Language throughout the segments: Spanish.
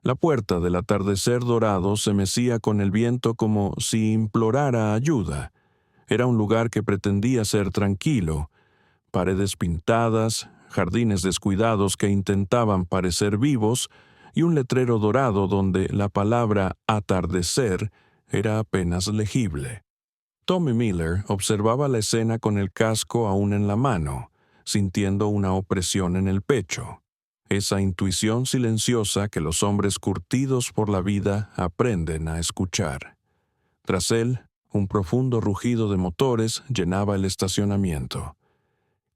La puerta del atardecer dorado se mecía con el viento como si implorara ayuda. Era un lugar que pretendía ser tranquilo, paredes pintadas, jardines descuidados que intentaban parecer vivos y un letrero dorado donde la palabra atardecer era apenas legible. Tommy Miller observaba la escena con el casco aún en la mano, sintiendo una opresión en el pecho. Esa intuición silenciosa que los hombres curtidos por la vida aprenden a escuchar. Tras él, un profundo rugido de motores llenaba el estacionamiento.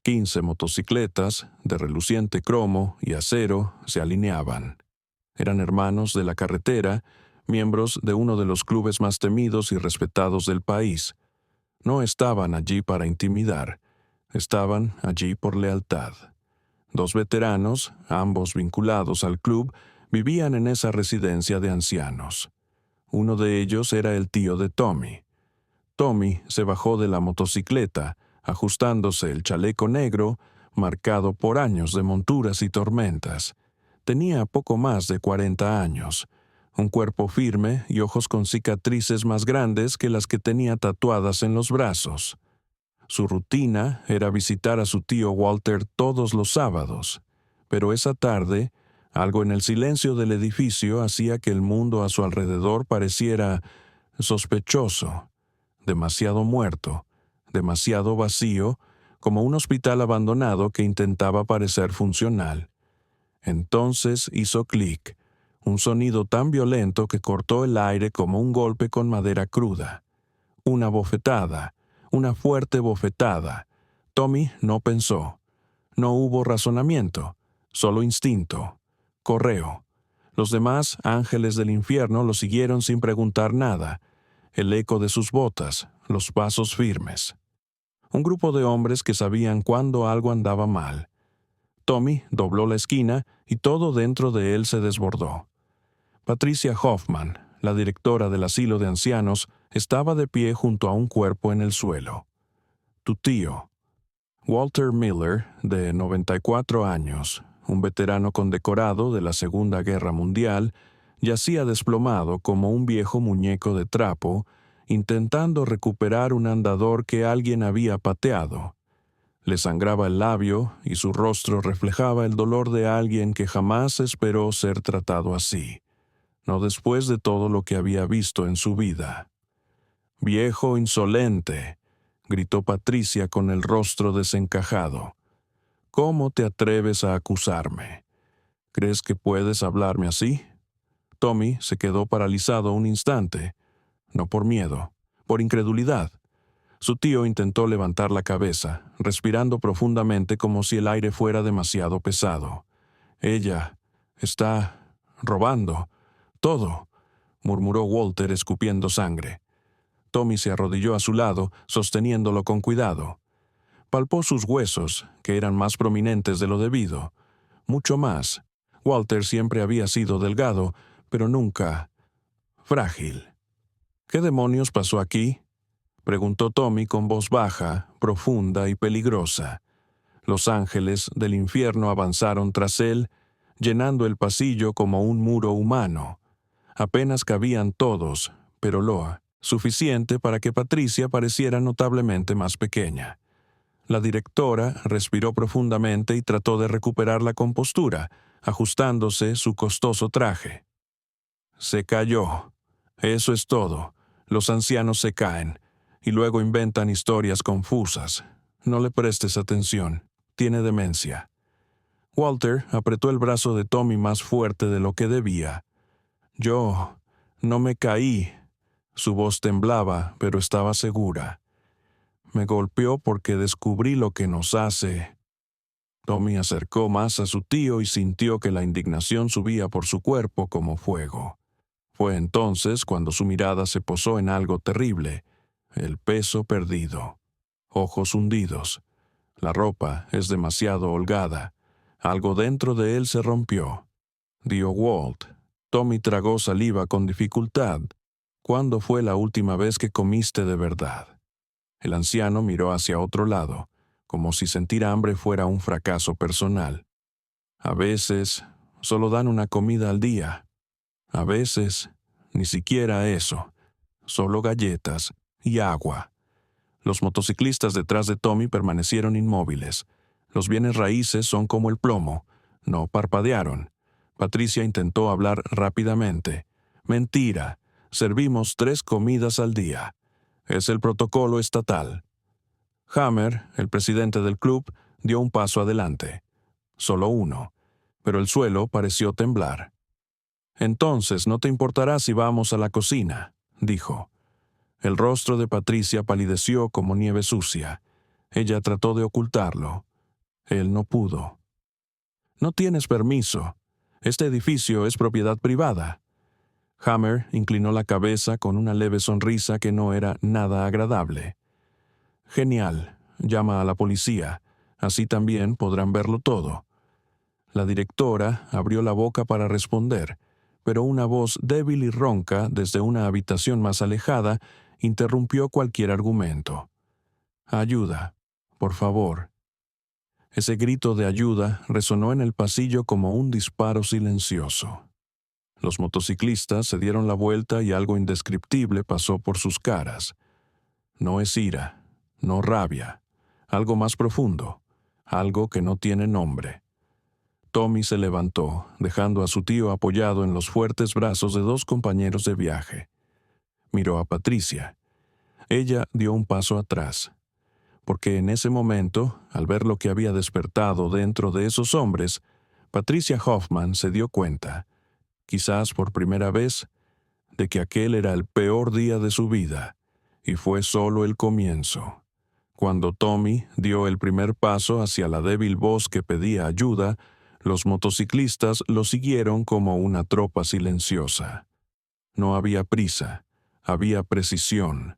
15 motocicletas, de reluciente cromo y acero, se alineaban. Eran hermanos de la carretera, miembros de uno de los clubes más temidos y respetados del país. No estaban allí para intimidar, estaban allí por lealtad. Dos veteranos, ambos vinculados al club, vivían en esa residencia de ancianos. Uno de ellos era el tío de Tommy. Tommy se bajó de la motocicleta, ajustándose el chaleco negro, marcado por años de monturas y tormentas. Tenía poco más de 40 años, un cuerpo firme y ojos con cicatrices más grandes que las que tenía tatuadas en los brazos. Su rutina era visitar a su tío Walter todos los sábados, pero esa tarde, algo en el silencio del edificio hacía que el mundo a su alrededor pareciera sospechoso, demasiado muerto, demasiado vacío, como un hospital abandonado que intentaba parecer funcional. Entonces hizo clic, un sonido tan violento que cortó el aire como un golpe con madera cruda. Una bofetada, una fuerte bofetada. Tommy no pensó. No hubo razonamiento, solo instinto. Correo. Los demás ángeles del infierno lo siguieron sin preguntar nada. El eco de sus botas, los pasos firmes. Un grupo de hombres que sabían cuándo algo andaba mal. Tommy dobló la esquina y todo dentro de él se desbordó. Patricia Hoffman, la directora del asilo de ancianos, estaba de pie junto a un cuerpo en el suelo. Tu tío. Walter Miller, de 94 años, un veterano condecorado de la Segunda Guerra Mundial, yacía desplomado como un viejo muñeco de trapo, intentando recuperar un andador que alguien había pateado. Le sangraba el labio y su rostro reflejaba el dolor de alguien que jamás esperó ser tratado así, no después de todo lo que había visto en su vida. «Viejo insolente», gritó Patricia con el rostro desencajado. «¿Cómo te atreves a acusarme? ¿Crees que puedes hablarme así?» Tommy se quedó paralizado un instante, no por miedo, por incredulidad. Su tío intentó levantar la cabeza, respirando profundamente como si el aire fuera demasiado pesado. «Ella está robando todo», murmuró Walter escupiendo sangre. Tommy se arrodilló a su lado, sosteniéndolo con cuidado. Palpó sus huesos, que eran más prominentes de lo debido. Mucho más. Walter siempre había sido delgado, pero nunca frágil. «¿Qué demonios pasó aquí?», preguntó Tommy con voz baja, profunda y peligrosa. Los ángeles del infierno avanzaron tras él, llenando el pasillo como un muro humano. Apenas cabían todos, pero lo suficiente para que Patricia pareciera notablemente más pequeña. La directora respiró profundamente y trató de recuperar la compostura, ajustándose su costoso traje. Se cayó. Eso es todo. Los ancianos se caen, y luego inventan historias confusas. No le prestes atención. Tiene demencia. Walter apretó el brazo de Tommy más fuerte de lo que debía. «Yo no me caí». Su voz temblaba, pero estaba segura. «Me golpeó porque descubrí lo que nos hace». Tommy acercó más a su tío y sintió que la indignación subía por su cuerpo como fuego. Fue entonces cuando su mirada se posó en algo terrible, el peso perdido, ojos hundidos. La ropa es demasiado holgada. Algo dentro de él se rompió. Dio Walt. Tommy tragó saliva con dificultad. «¿Cuándo fue la última vez que comiste de verdad?» El anciano miró hacia otro lado, como si sentir hambre fuera un fracaso personal. «A veces, solo dan una comida al día». A veces, ni siquiera eso, solo galletas y agua. Los motociclistas detrás de Tommy permanecieron inmóviles. Los bienes raíces son como el plomo, no parpadearon. Patricia intentó hablar rápidamente. Mentira, servimos 3 comidas al día. Es el protocolo estatal. Hammer, el presidente del club, dio un paso adelante. Solo uno, pero el suelo pareció temblar. «Entonces no te importará si vamos a la cocina», dijo. El rostro de Patricia palideció como nieve sucia. Ella trató de ocultarlo. Él no pudo. «No tienes permiso. Este edificio es propiedad privada». Hammer inclinó la cabeza con una leve sonrisa que no era nada agradable. «Genial. Llama a la policía. Así también podrán verlo todo». La directora abrió la boca para responder, pero una voz débil y ronca desde una habitación más alejada interrumpió cualquier argumento. «Ayuda, por favor». Ese grito de ayuda resonó en el pasillo como un disparo silencioso. Los motociclistas se dieron la vuelta y algo indescriptible pasó por sus caras. No es ira, no rabia, algo más profundo, algo que no tiene nombre. Tommy se levantó, dejando a su tío apoyado en los fuertes brazos de 2 compañeros de viaje. Miró a Patricia. Ella dio un paso atrás, porque en ese momento, al ver lo que había despertado dentro de esos hombres, Patricia Hoffman se dio cuenta, quizás por primera vez, de que aquel era el peor día de su vida, y fue solo el comienzo. Cuando Tommy dio el primer paso hacia la débil voz que pedía ayuda, los motociclistas lo siguieron como una tropa silenciosa. No había prisa, había precisión.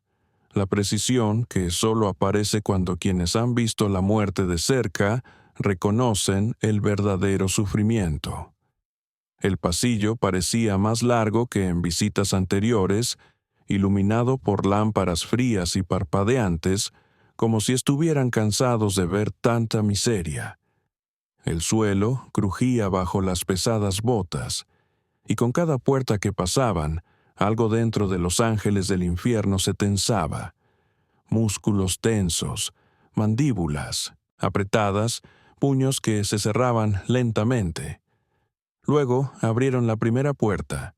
La precisión que solo aparece cuando quienes han visto la muerte de cerca reconocen el verdadero sufrimiento. El pasillo parecía más largo que en visitas anteriores, iluminado por lámparas frías y parpadeantes, como si estuvieran cansados de ver tanta miseria. El suelo crujía bajo las pesadas botas, y con cada puerta que pasaban, algo dentro de los ángeles del infierno se tensaba. Músculos tensos, mandíbulas apretadas, puños que se cerraban lentamente. Luego abrieron la primera puerta,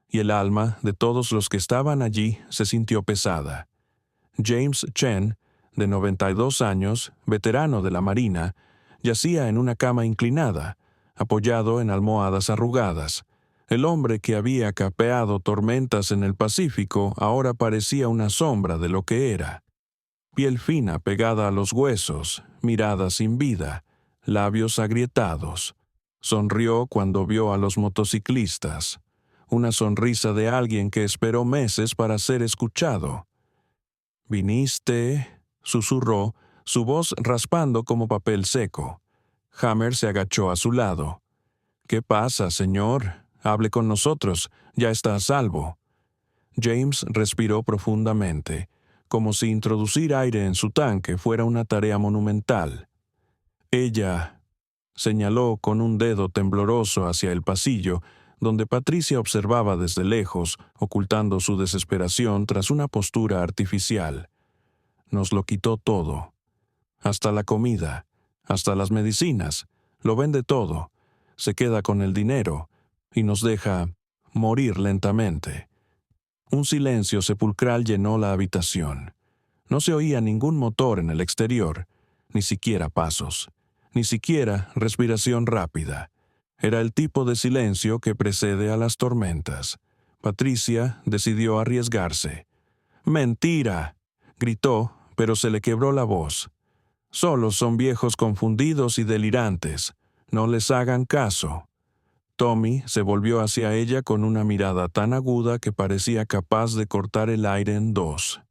y el alma de todos los que estaban allí se sintió pesada. James Chen, de 92 años, veterano de la Marina, yacía en una cama inclinada, apoyado en almohadas arrugadas. El hombre que había capeado tormentas en el Pacífico ahora parecía una sombra de lo que era. Piel fina pegada a los huesos, mirada sin vida, labios agrietados. Sonrió cuando vio a los motociclistas. Una sonrisa de alguien que esperó meses para ser escuchado. «¿Viniste?», susurró, su voz raspando como papel seco. Hammer se agachó a su lado. «¿Qué pasa, señor? Hable con nosotros. Ya está a salvo». James respiró profundamente, como si introducir aire en su tanque fuera una tarea monumental. Ella señaló con un dedo tembloroso hacia el pasillo, donde Patricia observaba desde lejos, ocultando su desesperación tras una postura artificial. «Nos lo quitó todo. Hasta la comida, hasta las medicinas. Lo vende todo. Se queda con el dinero y nos deja morir lentamente». Un silencio sepulcral llenó la habitación. No se oía ningún motor en el exterior, ni siquiera pasos, ni siquiera respiración rápida. Era el tipo de silencio que precede a las tormentas. Patricia decidió arriesgarse. «¡Mentira!», gritó, pero se le quebró la voz. «Solo son viejos confundidos y delirantes. No les hagan caso». Tommy se volvió hacia ella con una mirada tan aguda que parecía capaz de cortar el aire en 2.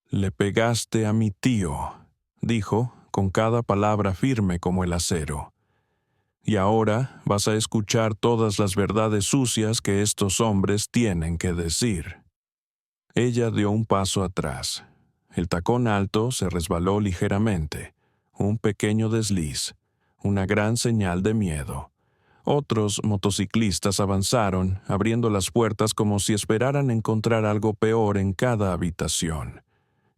«Le pegaste a mi tío», dijo, con cada palabra firme como el acero. «Y ahora vas a escuchar todas las verdades sucias que estos hombres tienen que decir». Ella dio un paso atrás. El tacón alto se resbaló ligeramente. Un pequeño desliz. Una gran señal de miedo. Otros motociclistas avanzaron, abriendo las puertas como si esperaran encontrar algo peor en cada habitación.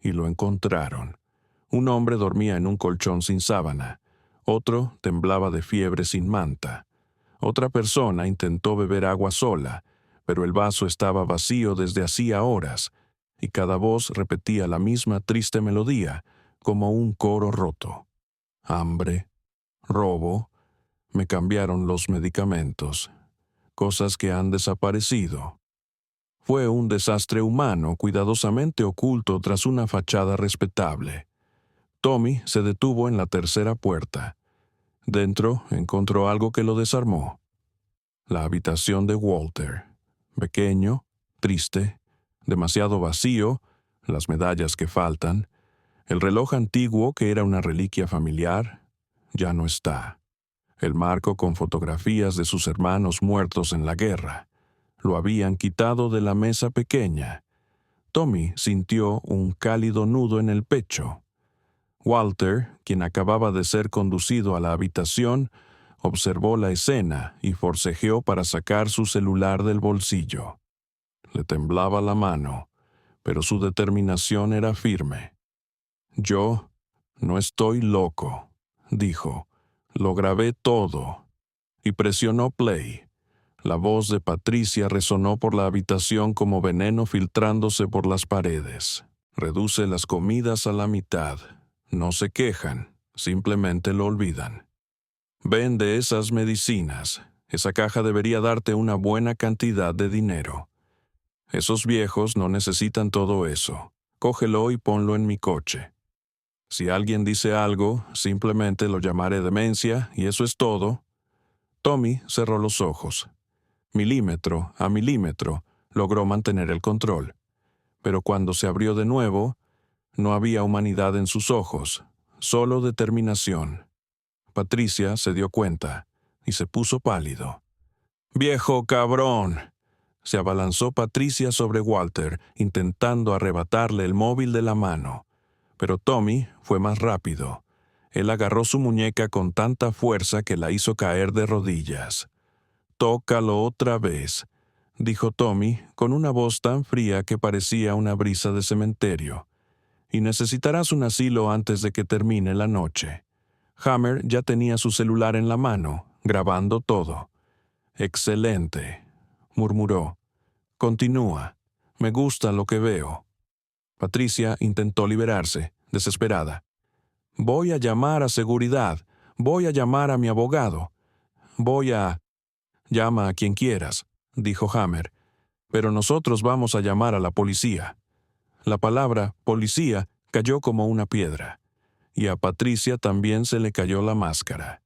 Y lo encontraron. Un hombre dormía en un colchón sin sábana. Otro temblaba de fiebre sin manta. Otra persona intentó beber agua sola, pero el vaso estaba vacío desde hacía horas, y cada voz repetía la misma triste melodía, como un coro roto. Hambre, robo, me cambiaron los medicamentos, cosas que han desaparecido. Fue un desastre humano cuidadosamente oculto tras una fachada respetable. Tommy se detuvo en la tercera puerta. Dentro encontró algo que lo desarmó. La habitación de Walter. Pequeño, triste, demasiado vacío, las medallas que faltan, el reloj antiguo que era una reliquia familiar, ya no está. El marco con fotografías de sus hermanos muertos en la guerra. Lo habían quitado de la mesa pequeña. Tommy sintió un cálido nudo en el pecho. Walter, quien acababa de ser conducido a la habitación, observó la escena y forcejeó para sacar su celular del bolsillo. Le temblaba la mano, pero su determinación era firme. «Yo no estoy loco», dijo. «Lo grabé todo». Y presionó play. La voz de Patricia resonó por la habitación como veneno filtrándose por las paredes. «Reduce las comidas a la mitad. No se quejan, simplemente lo olvidan. Vende esas medicinas. Esa caja debería darte una buena cantidad de dinero. Esos viejos no necesitan todo eso. Cógelo y ponlo en mi coche. Si alguien dice algo, simplemente lo llamaré demencia y eso es todo». Tommy cerró los ojos. Milímetro a milímetro logró mantener el control. Pero cuando se abrió de nuevo, no había humanidad en sus ojos, solo determinación. Patricia se dio cuenta y se puso pálido. «¡Viejo cabrón!». Se abalanzó Patricia sobre Walter, intentando arrebatarle el móvil de la mano. Pero Tommy fue más rápido. Él agarró su muñeca con tanta fuerza que la hizo caer de rodillas. «Tócalo otra vez», dijo Tommy con una voz tan fría que parecía una brisa de cementerio. «Y necesitarás un asilo antes de que termine la noche». Hammer ya tenía su celular en la mano, grabando todo. «Excelente», murmuró. «Continúa. Me gusta lo que veo». Patricia intentó liberarse, desesperada. «Voy a llamar a seguridad. Voy a llamar a mi abogado. Voy a...». «Llama a quien quieras», dijo Hammer. «Pero nosotros vamos a llamar a la policía». La palabra «policía» cayó como una piedra. Y a Patricia también se le cayó la máscara.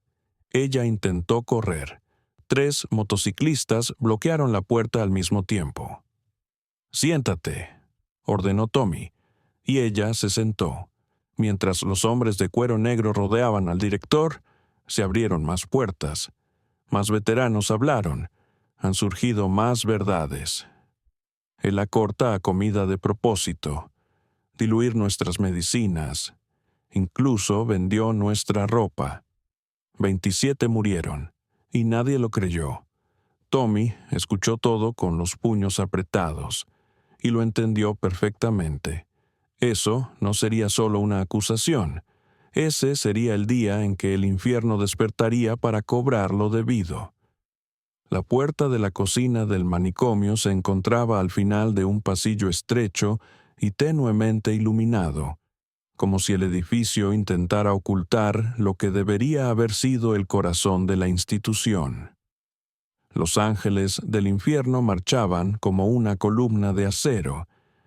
Ella intentó correr. 3 motociclistas bloquearon la puerta al mismo tiempo. «Siéntate», ordenó Tommy, y ella se sentó. Mientras los hombres de cuero negro rodeaban al director, se abrieron más puertas. Más veteranos hablaron. Han surgido más verdades. Él acorta a comida de propósito. Diluir nuestras medicinas. Incluso vendió nuestra ropa. 27 murieron, y nadie lo creyó. Tommy escuchó todo con los puños apretados, y lo entendió perfectamente. Eso no sería solo una acusación. Ese sería el día en que el infierno despertaría para cobrar lo debido. La puerta de la cocina del manicomio se encontraba al final de un pasillo estrecho y tenuemente iluminado, como si el edificio intentara ocultar lo que debería haber sido el corazón de la institución. Los ángeles del infierno marchaban como una columna de acero,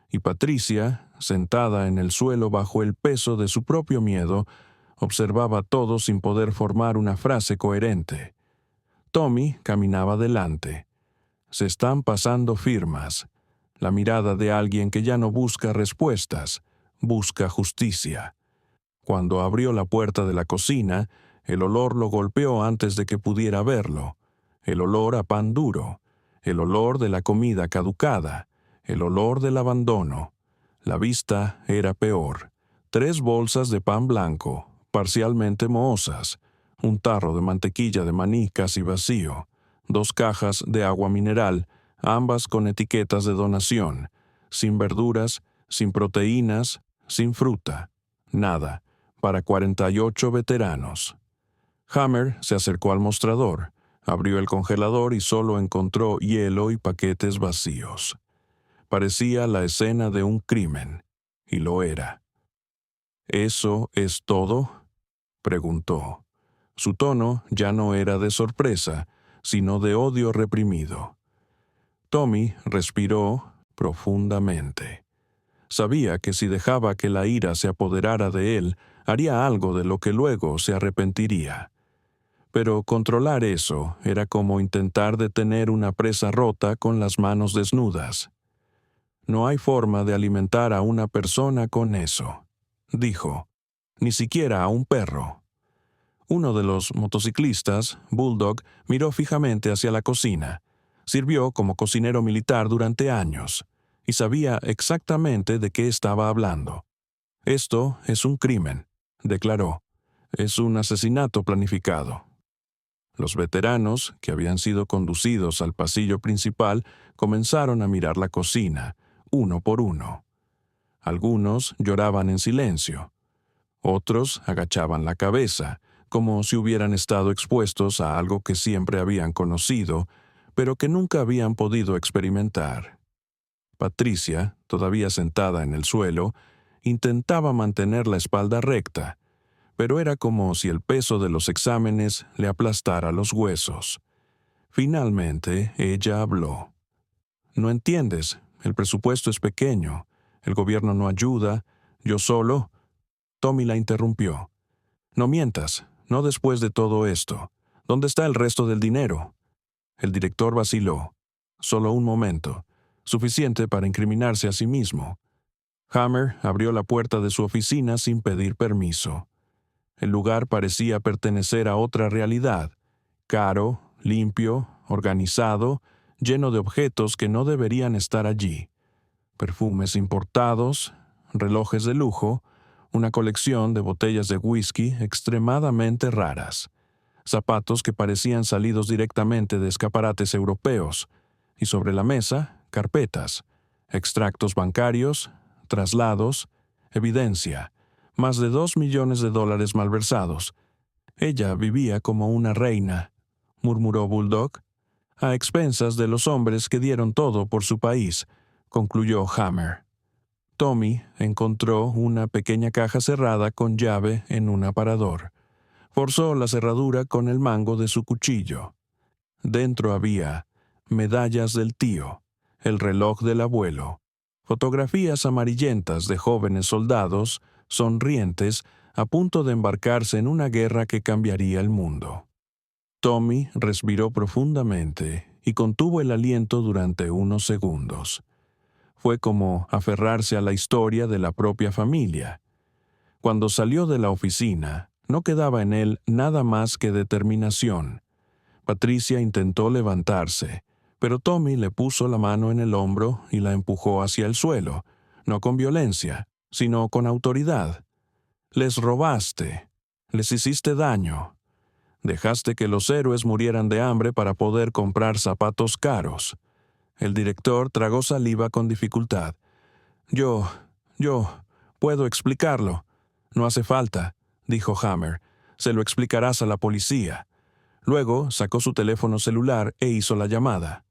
y Patricia, sentada en el suelo bajo el peso de su propio miedo, observaba todo sin poder formar una frase coherente. Tommy caminaba delante. Se están pasando firmas. La mirada de alguien que ya no busca respuestas, busca justicia. Cuando abrió la puerta de la cocina, el olor lo golpeó antes de que pudiera verlo. El olor a pan duro, el olor de la comida caducada, el olor del abandono. La vista era peor. 3 bolsas de pan blanco, parcialmente mohosas, un tarro de mantequilla de maní casi vacío, 2 cajas de agua mineral, ambas con etiquetas de donación, sin verduras, sin proteínas, sin fruta, nada, para 48 veteranos. Hammer se acercó al mostrador, abrió el congelador y solo encontró hielo y paquetes vacíos. Parecía la escena de un crimen, y lo era. ¿Eso es todo?, preguntó. Su tono ya no era de sorpresa, sino de odio reprimido. Tommy respiró profundamente. Sabía que si dejaba que la ira se apoderara de él, haría algo de lo que luego se arrepentiría. Pero controlar eso era como intentar detener una presa rota con las manos desnudas. No hay forma de alimentar a una persona con eso, dijo, ni siquiera a un perro. Uno de los motociclistas, Bulldog, miró fijamente hacia la cocina. Sirvió como cocinero militar durante años y sabía exactamente de qué estaba hablando. Esto es un crimen, declaró. Es un asesinato planificado. Los veteranos, que habían sido conducidos al pasillo principal, comenzaron a mirar la cocina, uno por uno. Algunos lloraban en silencio. Otros agachaban la cabeza, como si hubieran estado expuestos a algo que siempre habían conocido, pero que nunca habían podido experimentar. Patricia, todavía sentada en el suelo, intentaba mantener la espalda recta, pero era como si el peso de los exámenes le aplastara los huesos. Finalmente, ella habló. «No entiendes, el presupuesto es pequeño, el gobierno no ayuda, yo solo...» Tommy la interrumpió. «No mientas, no después de todo esto. ¿Dónde está el resto del dinero?» El director vaciló. Solo un momento, suficiente para incriminarse a sí mismo. Hammer abrió la puerta de su oficina sin pedir permiso. El lugar parecía pertenecer a otra realidad, caro, limpio, organizado, lleno de objetos que no deberían estar allí. Perfumes importados, relojes de lujo, una colección de botellas de whisky extremadamente raras, zapatos que parecían salidos directamente de escaparates europeos, y sobre la mesa, carpetas, extractos bancarios, traslados, evidencia, más de $2 millones malversados. Ella vivía como una reina, murmuró Bulldog, a expensas de los hombres que dieron todo por su país, concluyó Hammer. Tommy encontró una pequeña caja cerrada con llave en un aparador. Forzó la cerradura con el mango de su cuchillo. Dentro había medallas del tío, el reloj del abuelo, fotografías amarillentas de jóvenes soldados, sonrientes, a punto de embarcarse en una guerra que cambiaría el mundo. Tommy respiró profundamente y contuvo el aliento durante unos segundos. Fue como aferrarse a la historia de la propia familia. Cuando salió de la oficina, no quedaba en él nada más que determinación. Patricia intentó levantarse, pero Tommy le puso la mano en el hombro y la empujó hacia el suelo, no con violencia, sino con autoridad. «Les robaste, les hiciste daño. Dejaste que los héroes murieran de hambre para poder comprar zapatos caros». El director tragó saliva con dificultad. Yo puedo explicarlo. «No hace falta», dijo Hammer. «Se lo explicarás a la policía». Luego sacó su teléfono celular e hizo la llamada.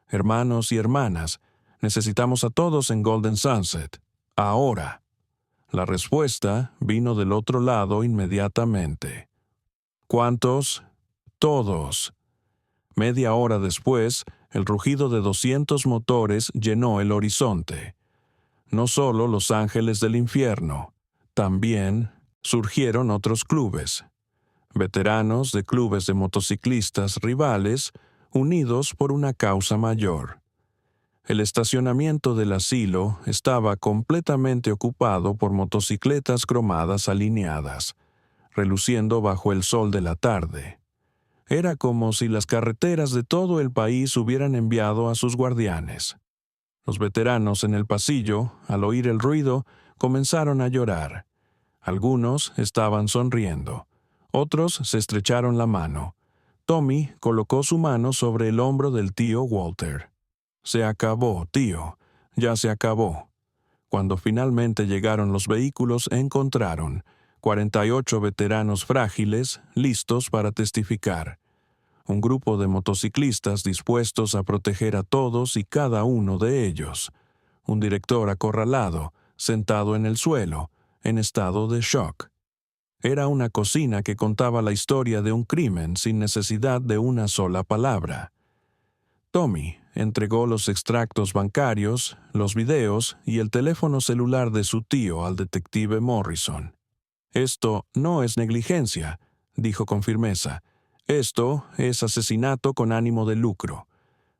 «Hermanos y hermanas, necesitamos a todos en Golden Sunset. Ahora». La respuesta vino del otro lado inmediatamente. «¿Cuántos?» «Todos». Media hora después, el rugido de 200 motores llenó el horizonte. No solo los ángeles del infierno, también surgieron otros clubes. Veteranos de clubes de motociclistas rivales, unidos por una causa mayor. El estacionamiento del asilo estaba completamente ocupado por motocicletas cromadas alineadas, reluciendo bajo el sol de la tarde. Era como si las carreteras de todo el país hubieran enviado a sus guardianes. Los veteranos en el pasillo, al oír el ruido, comenzaron a llorar. Algunos estaban sonriendo, Otros se estrecharon la mano. Tommy colocó su mano sobre el hombro del tío Walter. Se acabó, tío. Ya se acabó. Cuando finalmente llegaron los vehículos, encontraron 48 veteranos frágiles, listos para testificar. Un grupo de motociclistas dispuestos a proteger a todos y cada uno de ellos. Un director acorralado, sentado en el suelo, en estado de shock. Era una cocina que contaba la historia de un crimen sin necesidad de una sola palabra. Tommy entregó los extractos bancarios, los videos y el teléfono celular de su tío al detective Morrison. «Esto no es negligencia», dijo con firmeza. «Esto es asesinato con ánimo de lucro».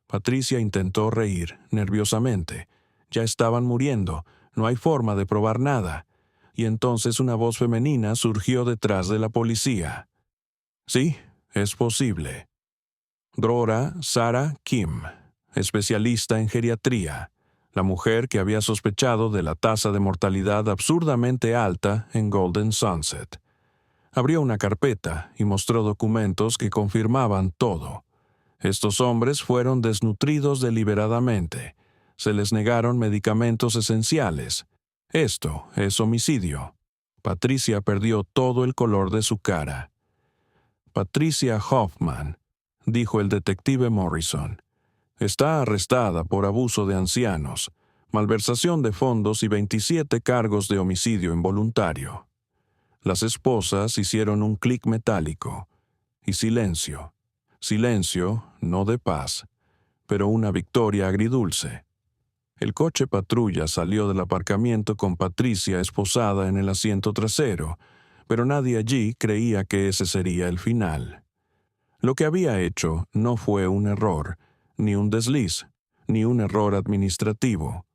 Patricia intentó reír, nerviosamente. Ya estaban muriendo, no hay forma de probar nada. Y entonces una voz femenina surgió detrás de la policía. «Sí, es posible». Drora Sarah Kim, especialista en geriatría, la mujer que había sospechado de la tasa de mortalidad absurdamente alta en Golden Sunset. Abrió una carpeta y mostró documentos que confirmaban todo. Estos hombres fueron desnutridos deliberadamente. Se les negaron medicamentos esenciales. Esto es homicidio. Patricia perdió todo el color de su cara. Patricia Hoffman, dijo el detective Morrison, está arrestada por abuso de ancianos, malversación de fondos y 27 cargos de homicidio involuntario. Las esposas hicieron un clic metálico. Y silencio. Silencio, no de paz, pero una victoria agridulce. El coche patrulla salió del aparcamiento con Patricia esposada en el asiento trasero, pero nadie allí creía que ese sería el final. Lo que había hecho no fue un error, ni un desliz, ni un error administrativo.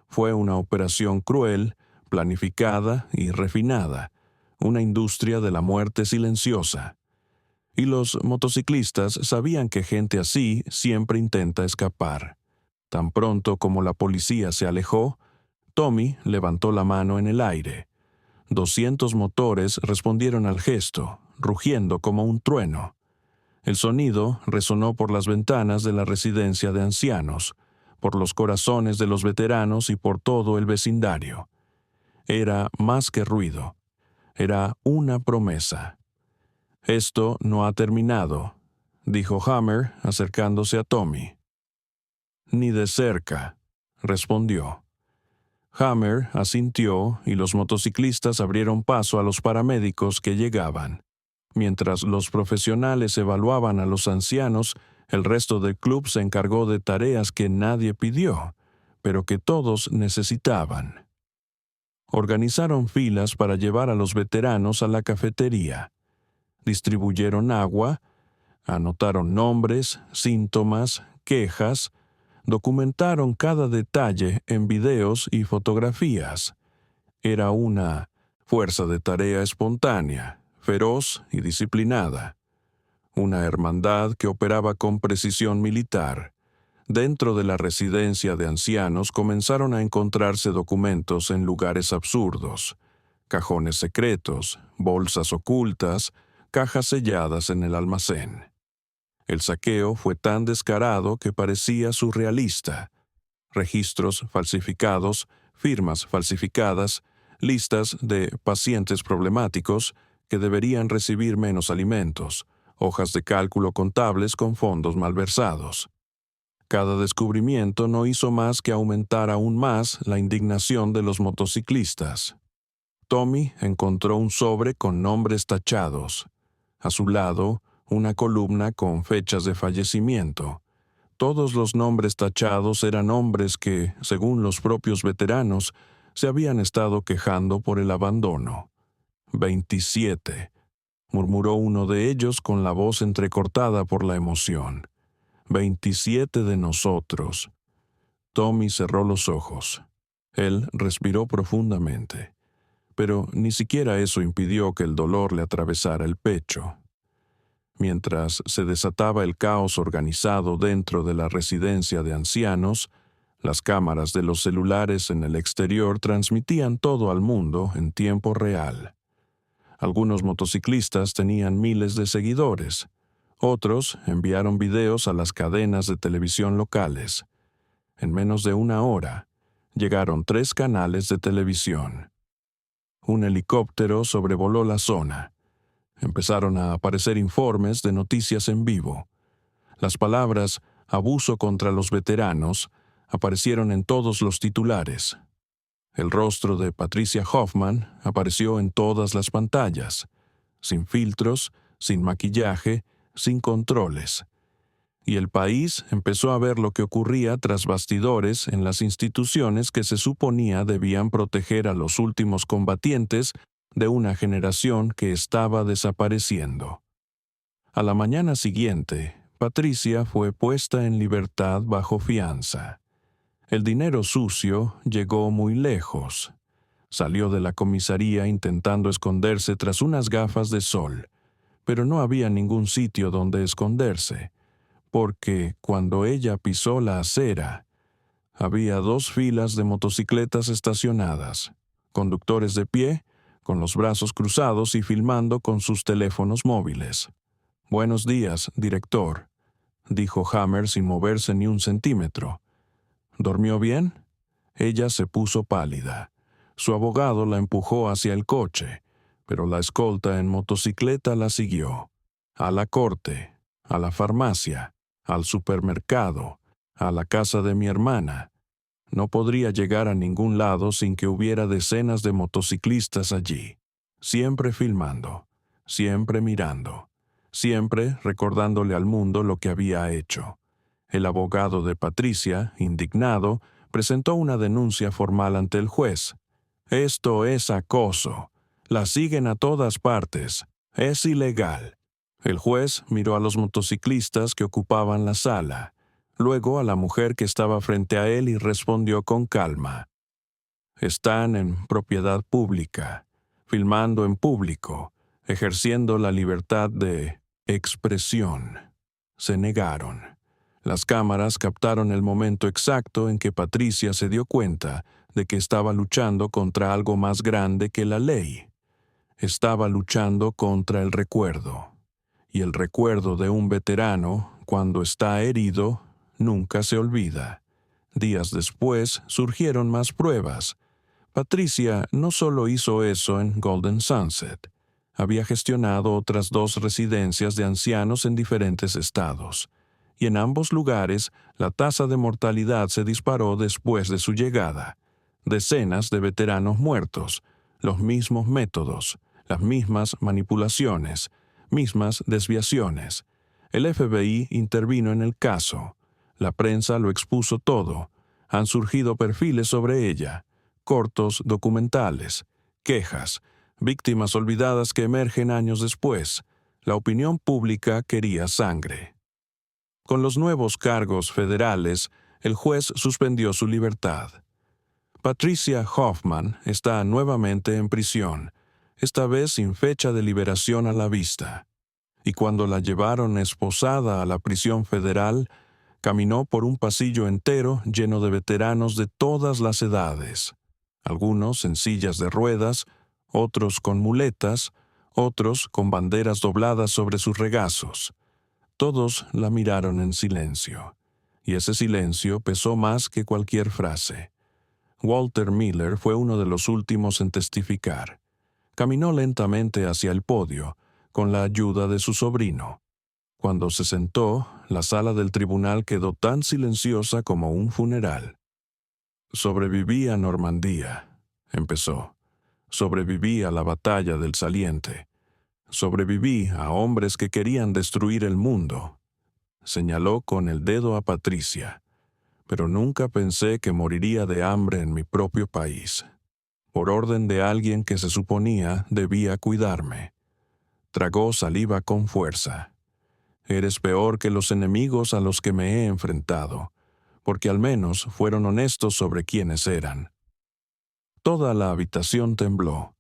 Fue una operación cruel, planificada y refinada, una industria de la muerte silenciosa. Y los motociclistas sabían que gente así siempre intenta escapar. Tan pronto como la policía se alejó, Tommy levantó la mano en el aire. 200 motores respondieron al gesto, rugiendo como un trueno. El sonido resonó por las ventanas de la residencia de ancianos, por los corazones de los veteranos y por todo el vecindario. Era más que ruido. Era una promesa. «Esto no ha terminado», dijo Hammer, acercándose a Tommy. «Ni de cerca», respondió. Hammer asintió y los motociclistas abrieron paso a los paramédicos que llegaban. Mientras los profesionales evaluaban a los ancianos, el resto del club se encargó de tareas que nadie pidió, pero que todos necesitaban. Organizaron filas para llevar a los veteranos a la cafetería. Distribuyeron agua, anotaron nombres, síntomas, quejas, documentaron cada detalle en videos y fotografías. Era una fuerza de tarea espontánea, feroz y disciplinada. Una hermandad que operaba con precisión militar. Dentro de la residencia de ancianos comenzaron a encontrarse documentos en lugares absurdos, cajones secretos, bolsas ocultas, cajas selladas en el almacén. El saqueo fue tan descarado que parecía surrealista. Registros falsificados, firmas falsificadas, listas de pacientes problemáticos que deberían recibir menos alimentos, hojas de cálculo contables con fondos malversados. Cada descubrimiento no hizo más que aumentar aún más la indignación de los motociclistas. Tommy encontró un sobre con nombres tachados. A su lado, una columna con fechas de fallecimiento. Todos los nombres tachados eran hombres que, según los propios veteranos, se habían estado quejando por el abandono. 27, murmuró uno de ellos con la voz entrecortada por la emoción. 27 de nosotros. Tommy cerró los ojos. Él respiró profundamente, pero ni siquiera eso impidió que el dolor le atravesara el pecho. Mientras se desataba el caos organizado dentro de la residencia de ancianos, las cámaras de los celulares en el exterior transmitían todo al mundo en tiempo real. Algunos motociclistas tenían miles de seguidores. Otros enviaron videos a las cadenas de televisión locales. En menos de una hora, llegaron 3 canales de televisión. Un helicóptero sobrevoló la zona. Empezaron a aparecer informes de noticias en vivo. Las palabras «abuso contra los veteranos» aparecieron en todos los titulares. El rostro de Patricia Hoffman apareció en todas las pantallas, sin filtros, sin maquillaje, sin controles. Y el país empezó a ver lo que ocurría tras bastidores en las instituciones que se suponía debían proteger a los últimos combatientes de una generación que estaba desapareciendo. A la mañana siguiente, Patricia fue puesta en libertad bajo fianza. El dinero sucio llegó muy lejos. Salió de la comisaría intentando esconderse tras unas gafas de sol, pero no había ningún sitio donde esconderse, porque cuando ella pisó la acera, había 2 filas de motocicletas estacionadas, conductores de pie, con los brazos cruzados y filmando con sus teléfonos móviles. «Buenos días, director», dijo Hammer sin moverse ni un centímetro. «¿Dormió bien?» Ella se puso pálida. Su abogado la empujó hacia el coche, pero la escolta en motocicleta la siguió. A la corte, a la farmacia, al supermercado, a la casa de mi hermana. No podría llegar a ningún lado sin que hubiera decenas de motociclistas allí, siempre filmando, siempre mirando, siempre recordándole al mundo lo que había hecho. El abogado de Patricia, indignado, presentó una denuncia formal ante el juez. «Esto es acoso. La siguen a todas partes. Es ilegal». El juez miró a los motociclistas que ocupaban la sala, luego a la mujer que estaba frente a él y respondió con calma. «Están en propiedad pública, filmando en público, ejerciendo la libertad de expresión». Se negaron. Las cámaras captaron el momento exacto en que Patricia se dio cuenta de que estaba luchando contra algo más grande que la ley. Estaba luchando contra el recuerdo. Y el recuerdo de un veterano, cuando está herido, nunca se olvida. Días después surgieron más pruebas. Patricia no solo hizo eso en Golden Sunset. Había gestionado otras 2 residencias de ancianos en diferentes estados. Y en ambos lugares la tasa de mortalidad se disparó después de su llegada. Decenas de veteranos muertos, los mismos métodos, las mismas manipulaciones, mismas desviaciones. El FBI intervino en el caso. La prensa lo expuso todo. Han surgido perfiles sobre ella, cortos documentales, quejas, víctimas olvidadas que emergen años después. La opinión pública quería sangre. Con los nuevos cargos federales, el juez suspendió su libertad. Patricia Hoffman está nuevamente en prisión, esta vez sin fecha de liberación a la vista. Y cuando la llevaron esposada a la prisión federal, caminó por un pasillo entero lleno de veteranos de todas las edades. Algunos en sillas de ruedas, otros con muletas, otros con banderas dobladas sobre sus regazos. Todos la miraron en silencio, y ese silencio pesó más que cualquier frase. Walter Miller fue uno de los últimos en testificar. Caminó lentamente hacia el podio, con la ayuda de su sobrino. Cuando se sentó, la sala del tribunal quedó tan silenciosa como un funeral. «Sobreviví a Normandía», empezó. «Sobreviví a la batalla del Saliente. Sobreviví a hombres que querían destruir el mundo». Señaló con el dedo a Patricia. «Pero nunca pensé que moriría de hambre en mi propio país, por orden de alguien que se suponía debía cuidarme». Tragó saliva con fuerza. «Eres peor que los enemigos a los que me he enfrentado, porque al menos fueron honestos sobre quiénes eran». Toda la habitación tembló,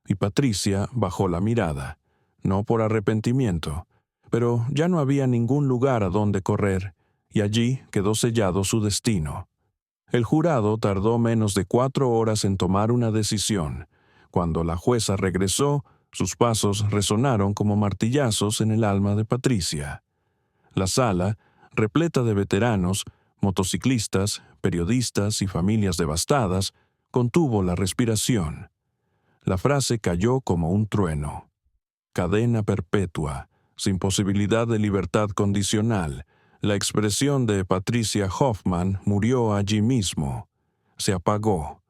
y Patricia bajó la mirada, no por arrepentimiento, pero ya no había ningún lugar a donde correr, y allí quedó sellado su destino. El jurado tardó menos de 4 horas en tomar una decisión. Cuando la jueza regresó, Sus pasos resonaron como martillazos en el alma de Patricia. La sala, repleta de veteranos, motociclistas, periodistas y familias devastadas, contuvo la respiración. La frase cayó como un trueno. Cadena perpetua, sin posibilidad de libertad condicional. La expresión de Patricia Hoffman murió allí mismo. Se apagó.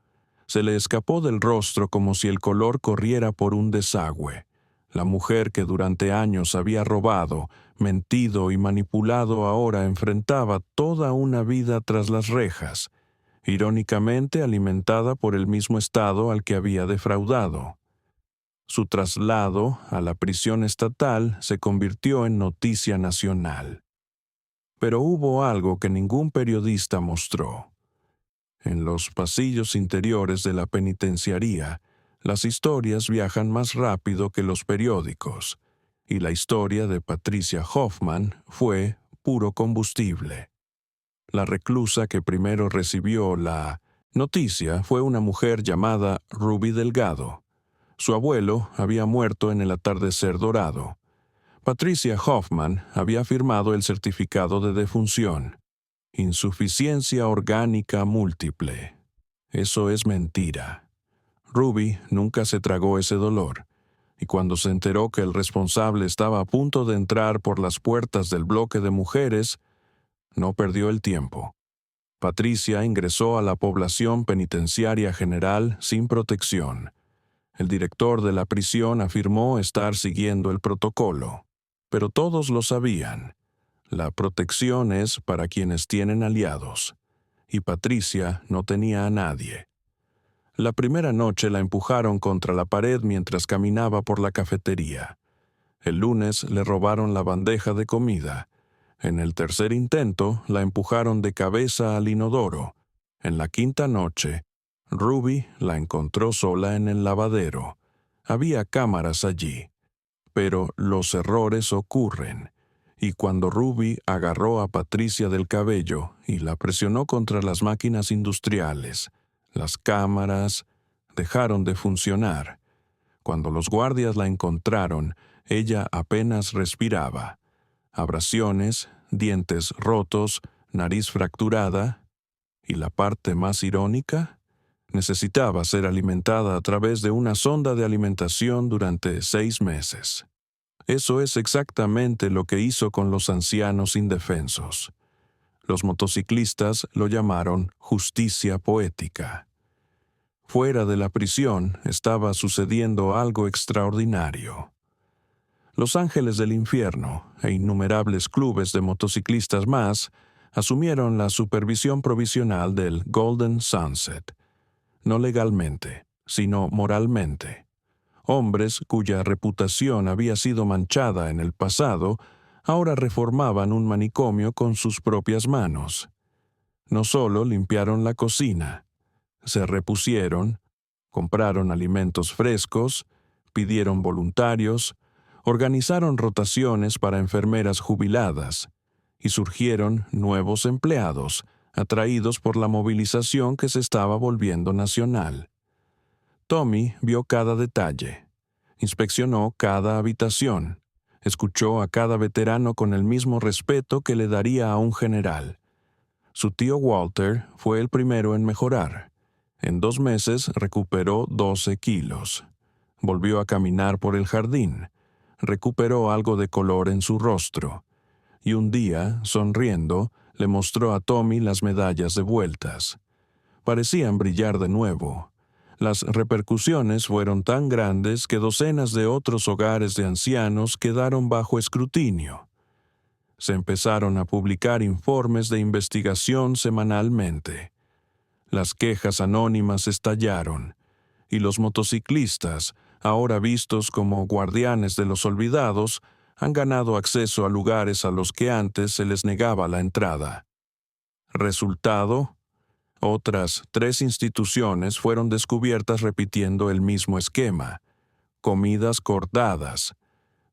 Se le escapó del rostro como si el color corriera por un desagüe. La mujer que durante años había robado, mentido y manipulado ahora enfrentaba toda una vida tras las rejas, irónicamente alimentada por el mismo Estado al que había defraudado. Su traslado a la prisión estatal se convirtió en noticia nacional. Pero hubo algo que ningún periodista mostró. En los pasillos interiores de la penitenciaría, las historias viajan más rápido que los periódicos, y la historia de Patricia Hoffman fue puro combustible. La reclusa que primero recibió la noticia fue una mujer llamada Ruby Delgado. Su abuelo había muerto en el atardecer dorado. Patricia Hoffman había firmado el certificado de defunción. Insuficiencia orgánica múltiple. Eso es mentira. Ruby nunca se tragó ese dolor, y cuando se enteró que el responsable estaba a punto de entrar por las puertas del bloque de mujeres, no perdió el tiempo. Patricia ingresó a la población penitenciaria general sin protección. El director de la prisión afirmó estar siguiendo el protocolo, pero todos lo sabían. La protección es para quienes tienen aliados, y Patricia no tenía a nadie. La primera noche la empujaron contra la pared mientras caminaba por la cafetería. El lunes le robaron la bandeja de comida. En el tercer intento la empujaron de cabeza al inodoro. En la quinta noche, Ruby la encontró sola en el lavadero. Había cámaras allí. Pero los errores ocurren. Y cuando Ruby agarró a Patricia del cabello y la presionó contra las máquinas industriales, las cámaras dejaron de funcionar. Cuando los guardias la encontraron, ella apenas respiraba. Abrasiones, dientes rotos, nariz fracturada. ¿Y la parte más irónica? Necesitaba ser alimentada a través de una sonda de alimentación durante 6 meses. Eso es exactamente lo que hizo con los ancianos indefensos. Los motociclistas lo llamaron justicia poética. Fuera de la prisión estaba sucediendo algo extraordinario. Los Ángeles del Infierno e innumerables clubes de motociclistas más asumieron la supervisión provisional del Golden Sunset, no legalmente, sino moralmente. Hombres cuya reputación había sido manchada en el pasado, ahora reformaban un manicomio con sus propias manos. No solo limpiaron la cocina, se repusieron, compraron alimentos frescos, pidieron voluntarios, organizaron rotaciones para enfermeras jubiladas, y surgieron nuevos empleados, atraídos por la movilización que se estaba volviendo nacional. Tommy vio cada detalle, inspeccionó cada habitación, escuchó a cada veterano con el mismo respeto que le daría a un general. Su tío Walter fue el primero en mejorar. En 2 meses recuperó 12 kilos. Volvió a caminar por el jardín. Recuperó algo de color en su rostro. Y un día, sonriendo, le mostró a Tommy las medallas devueltas. Parecían brillar de nuevo. Las repercusiones fueron tan grandes que docenas de otros hogares de ancianos quedaron bajo escrutinio. Se empezaron a publicar informes de investigación semanalmente. Las quejas anónimas estallaron, y los motociclistas, ahora vistos como guardianes de los olvidados, han ganado acceso a lugares a los que antes se les negaba la entrada. Resultado: otras 3 instituciones fueron descubiertas repitiendo el mismo esquema. Comidas cortadas.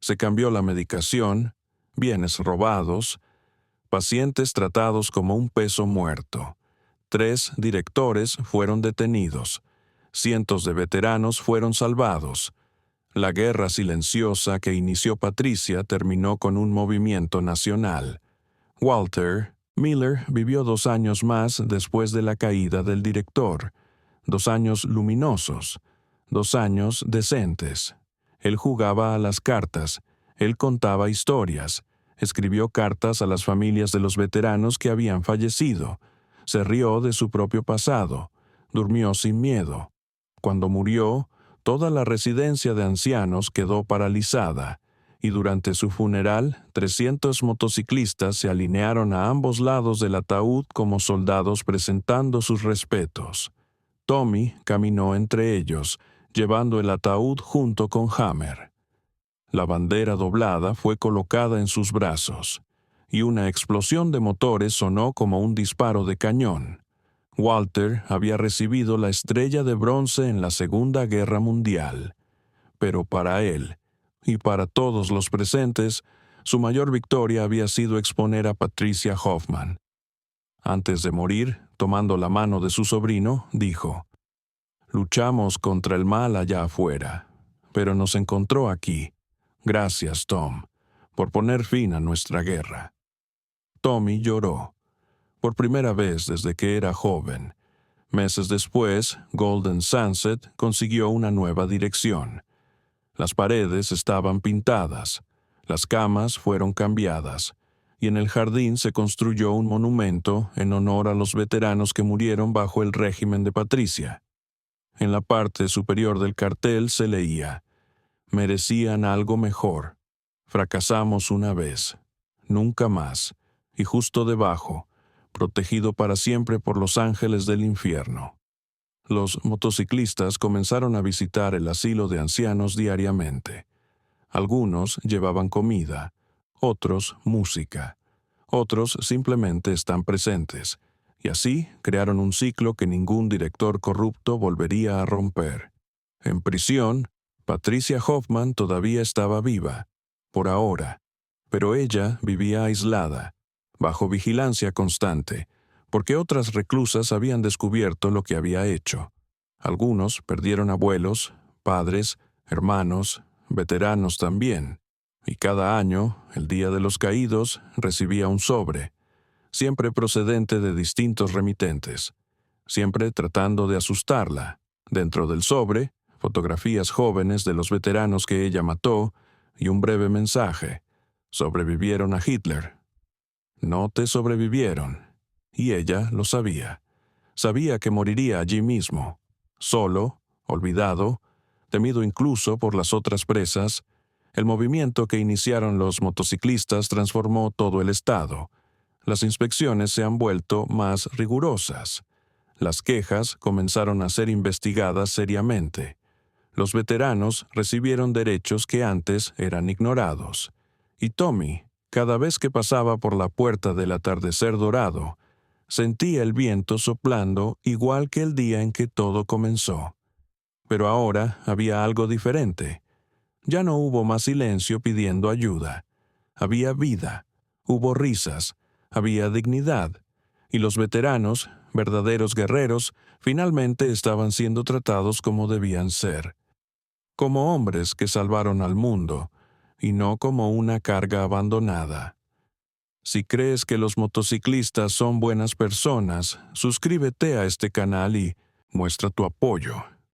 Se cambió la medicación, bienes robados, pacientes tratados como un peso muerto. 3 directores fueron detenidos. Cientos de veteranos fueron salvados. La guerra silenciosa que inició Patricia terminó con un movimiento nacional. Walter Miller vivió 2 años más después de la caída del director, 2 años luminosos, 2 años decentes. Él jugaba a las cartas, él contaba historias, escribió cartas a las familias de los veteranos que habían fallecido, se rió de su propio pasado, durmió sin miedo. Cuando murió, toda la residencia de ancianos quedó paralizada, y durante su funeral, 300 motociclistas se alinearon a ambos lados del ataúd como soldados presentando sus respetos. Tommy caminó entre ellos, llevando el ataúd junto con Hammer. La bandera doblada fue colocada en sus brazos, y una explosión de motores sonó como un disparo de cañón. Walter había recibido la estrella de bronce en la Segunda Guerra Mundial, pero para él, y para todos los presentes, su mayor victoria había sido exponer a Patricia Hoffman. Antes de morir, tomando la mano de su sobrino, dijo: «Luchamos contra el mal allá afuera, pero nos encontró aquí. Gracias, Tom, por poner fin a nuestra guerra». Tommy lloró. Por primera vez desde que era joven. Meses después, Golden Sunset consiguió una nueva dirección. Las paredes estaban pintadas, las camas fueron cambiadas, y en el jardín se construyó un monumento en honor a los veteranos que murieron bajo el régimen de Patricia. En la parte superior del cartel se leía: «Merecían algo mejor. Fracasamos una vez. Nunca más». Y justo debajo: «Protegido para siempre por los ángeles del infierno». Los motociclistas comenzaron a visitar el asilo de ancianos diariamente. Algunos llevaban comida, otros música, otros simplemente están presentes, y así crearon un ciclo que ningún director corrupto volvería a romper. En prisión, Patricia Hoffman todavía estaba viva, por ahora, pero ella vivía aislada, bajo vigilancia constante, porque otras reclusas habían descubierto lo que había hecho. Algunos perdieron abuelos, padres, hermanos, veteranos también, y cada año, el Día de los Caídos, recibía un sobre, siempre procedente de distintos remitentes, siempre tratando de asustarla. Dentro del sobre, fotografías jóvenes de los veteranos que ella mató y un breve mensaje: «Sobrevivieron a Hitler». No te sobrevivieron, y ella lo sabía. Sabía que moriría allí mismo, solo, olvidado, temido incluso por las otras presas. El movimiento que iniciaron los motociclistas transformó todo el estado. Las inspecciones se han vuelto más rigurosas. Las quejas comenzaron a ser investigadas seriamente. Los veteranos recibieron derechos que antes eran ignorados. Y Tommy, cada vez que pasaba por la puerta del atardecer dorado, sentía el viento soplando igual que el día en que todo comenzó. Pero ahora había algo diferente. Ya no hubo más silencio pidiendo ayuda. Había vida, hubo risas, había dignidad, y los veteranos, verdaderos guerreros, finalmente estaban siendo tratados como debían ser, como hombres que salvaron al mundo, y no como una carga abandonada. Si crees que los motociclistas son buenas personas, suscríbete a este canal y muestra tu apoyo.